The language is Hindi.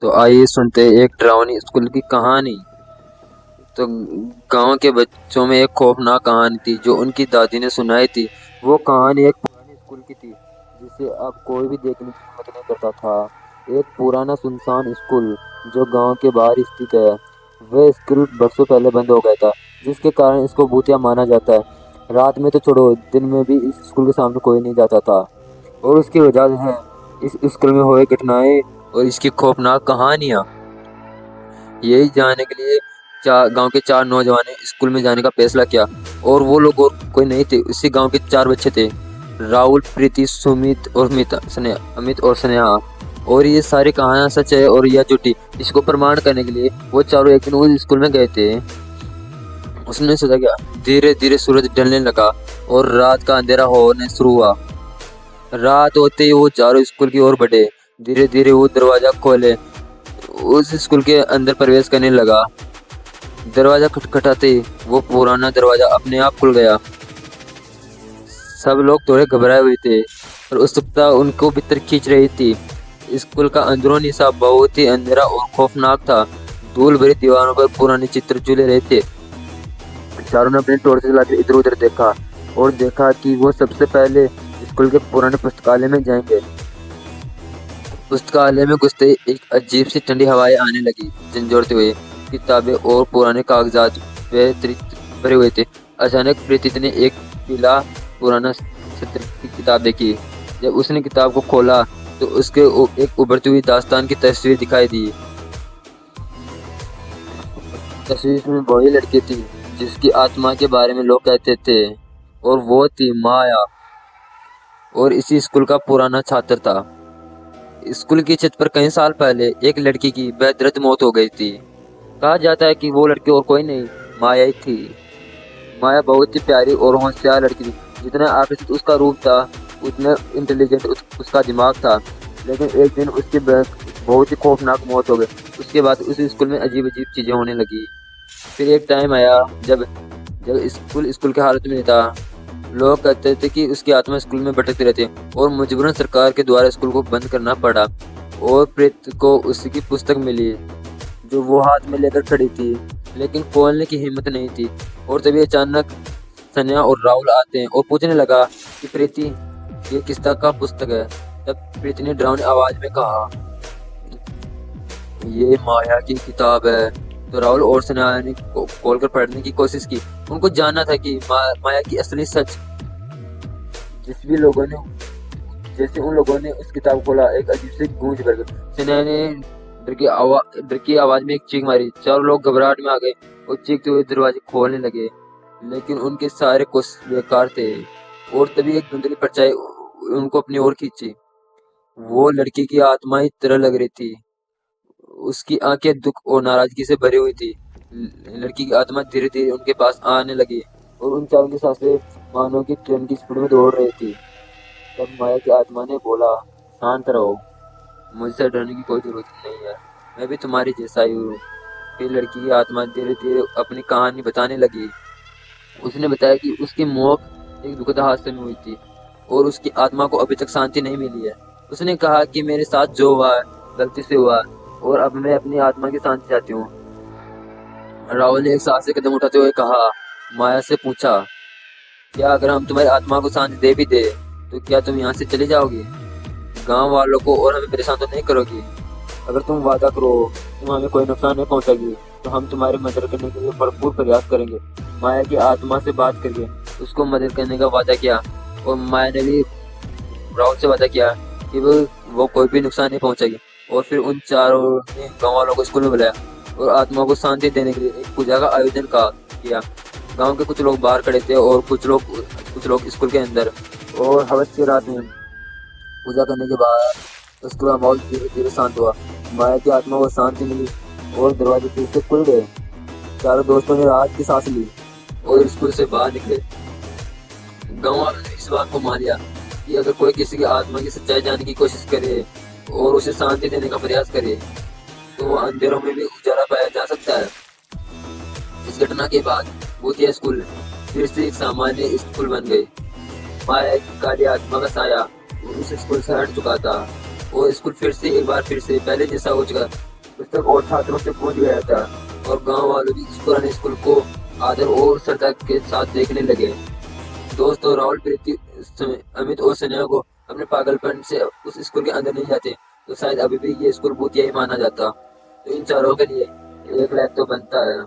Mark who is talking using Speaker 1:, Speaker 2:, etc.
Speaker 1: तो आइए सुनते हैं एक डरावनी स्कूल की कहानी। तो गांव के बच्चों में एक खौफनाक कहानी थी जो उनकी दादी ने सुनाई थी। वो कहानी एक पुरानी स्कूल की थी जिसे अब कोई भी देखने की हिम्मत नहीं करता था। एक पुराना सुनसान स्कूल जो गांव के बाहर स्थित है। वह स्कूल बरसों पहले बंद हो गया था, जिसके कारण इसको भूतिया माना जाता है। रात में तो छोड़ो, दिन में भी इस स्कूल के सामने कोई नहीं जाता था। और उसकी वजह है इस स्कूल में हुए घटनाएं और इसकी खौफनाक कहानियां। यही जानने के लिए चार गांव के चार नौजवान ने स्कूल में जाने का फैसला किया। और वो लोग और कोई नहीं थे, उसी गांव के चार बच्चे थे। राहुल, प्रीति, सुमित और अमित और स्नेहा। और ये सारी कहानियां सच है और यह झूठी, इसको प्रमाण करने के लिए वो चारों एक दिन उस स्कूल में गए थे। उसने सोचा क्या, धीरे धीरे सूरज ढलने लगा और रात का अंधेरा होने शुरू हुआ। रात होते ही वो चारों स्कूल की ओर बढ़े। धीरे धीरे वो दरवाजा खोले, उस स्कूल के अंदर प्रवेश करने लगा। दरवाजा खटखटाते ही वो पुराना दरवाजा अपने आप खुल गया। सब लोग थोड़े घबराए हुए थे और उत्सुकता उनको भीतर खींच रही थी। स्कूल का अंदरूनी हिस्सा बहुत ही अंधेरा और खौफनाक था। धूल भरी दीवारों पर पुराने चित्र झूले रहे थे। चारों ने अपने टॉर्च जलाकर इधर उधर देखा और देखा कि वो सबसे पहले स्कूल के पुराने पुस्तकालय में जाएंगे। पुस्तकालय में घुसते ही एक अजीब सी ठंडी हवाएं आने लगी, झंझोड़ते हुए। किताबें और पुराने कागजात वे भरे हुए थे। अचानक प्रीति ने एक पीला पुराना सत्र की किताब देखी। जब उसने किताब को खोला तो उसके एक उभरती हुई दास्तान की तस्वीर दिखाई दी। तस्वीर में वही लड़की थी जिसकी आत्मा के बारे में लोग कहते थे, और वो थी माया। और इसी स्कूल का पुराना छात्र था। स्कूल की छत पर कई साल पहले एक लड़की की बेदर्द मौत हो गई थी। कहा जाता है कि वो लड़की और कोई नहीं, माया ही थी। माया बहुत ही प्यारी और होशियार लड़की थी। जितना आकर्षित उसका रूप था, उतना इंटेलिजेंट उसका दिमाग था। लेकिन एक दिन उसकी बहुत ही खौफनाक मौत हो गई। उसके बाद उस स्कूल में अजीब अजीब चीजें होने लगी। फिर एक टाइम आया जब जब स्कूल के हालत में नहीं था। लोग कहते थे कि उसकी आत्मा स्कूल में भटकती रहती है और मजबूरन सरकार के द्वारा स्कूल को बंद करना पड़ा। और प्रीत को उसकी पुस्तक मिली जो वो हाथ में लेकर खड़ी थी, लेकिन खोलने की हिम्मत नहीं थी। और तभी अचानक सन्या और राहुल आते हैं और पूछने लगा कि प्रीति, ये किस तरह का पुस्तक है। तब प्रीति ने डरावनी आवाज में कहा, ये माया की किताब है। तो राहुल और सन्या ने खोलकर पढ़ने की कोशिश की। उनको जानना था कि माया की असली सच। जिस भी लोगों ने जैसे उन लोगों ने उस किताब खोला, एक अजीब सी गूंज भर गई। सन्या ने डर की आवाज में एक चीख मारी। चारों लोग घबराहट में आ गए और चीखते हुए दरवाजे खोलने लगे, लेकिन उनके सारे कोशिश बेकार थे। और तभी एक धुंधली परछाई उनको अपनी ओर खींची। वो लड़की की आत्मा की तरह लग रही थी। उसकी आंखें दुख और नाराजगी से भरी हुई थी। लड़की की आत्मा धीरे धीरे उनके पास आने लगी और उन चारों की सांसें मानो कि ट्रेन की स्पीड में दौड़ रही थी। तब माया की आत्मा ने बोला, शांत रहो, मुझसे डरने की कोई जरूरत नहीं है, मैं भी तुम्हारी जैसा ही हूँ। फिर लड़की की आत्मा धीरे धीरे अपनी कहानी बताने लगी। उसने बताया कि उसकी मौत एक दुखद हादसे में हुई थी और उसकी आत्मा को अभी तक शांति नहीं मिली है। उसने कहा कि मेरे साथ जो हुआ है गलती से हुआ और अब मैं अपनी आत्मा की शांति चाहती हूँ। राहुल ने एक सांस से कदम उठाते हुए कहा, माया से पूछा, क्या अगर हम तुम्हारी आत्मा को शांति दे भी दे तो क्या तुम यहाँ से चली जाओगी? गांव वालों को और हमें परेशान तो नहीं करोगी? अगर तुम वादा करो तुम हमें कोई नुकसान नहीं पहुंचाएगी तो हम तुम्हारी मदद करने के लिए भरपूर प्रयास करेंगे। माया की आत्मा से बात करके उसको मदद करने का वादा किया। और माया ने भी राहुल से वादा किया कि वो कोई भी नुकसान नहीं पहुंचाएगी। और फिर उन चारों ने गाँव वालों को स्कूल में बुलाया और आत्मा को शांति देने के लिए एक पूजा का आयोजन किया। गांव के कुछ लोग बाहर खड़े थे और कुछ लोग स्कूल के अंदर। और हवस की रात में पूजा करने के बाद उसके बाद माहौल धीरे धीरे शांत हुआ। माया की आत्मा को शांति मिली और दरवाजे फिर से खुल गए। चारों दोस्तों ने राहत की सांस ली और स्कूल से बाहर निकले। गाँव वालों ने इस बात को मान लिया कि अगर कोई किसी की आत्मा की सच्चाई जानने की कोशिश करे और उसे शांति देने का प्रयास करे तो अंधेरों में भी उजाला पाया जा सकता है। इस घटना के बाद भूतिया स्कूल फिर से एक सामान्य स्कूल बन गई। माया की काली आत्मा का साया उस स्कूल से हट चुका था और स्कूल फिर से एक बार फिर से पहले जैसा हो चुका, पुस्तक और छात्रों से पहुंच गया था और गांव वालों भी इस पुराने स्कूल को आदर और श्रद्धा के साथ देखने लगे। दोस्तों, राहुल, प्रीति, अमित और सन्या को अपने पागलपन से उस स्कूल के अंदर नहीं जाते तो शायद अभी भी ये स्कूल भूतिया ही माना जाता। तो इन चारों के लिए 1 लाख तो बनता है।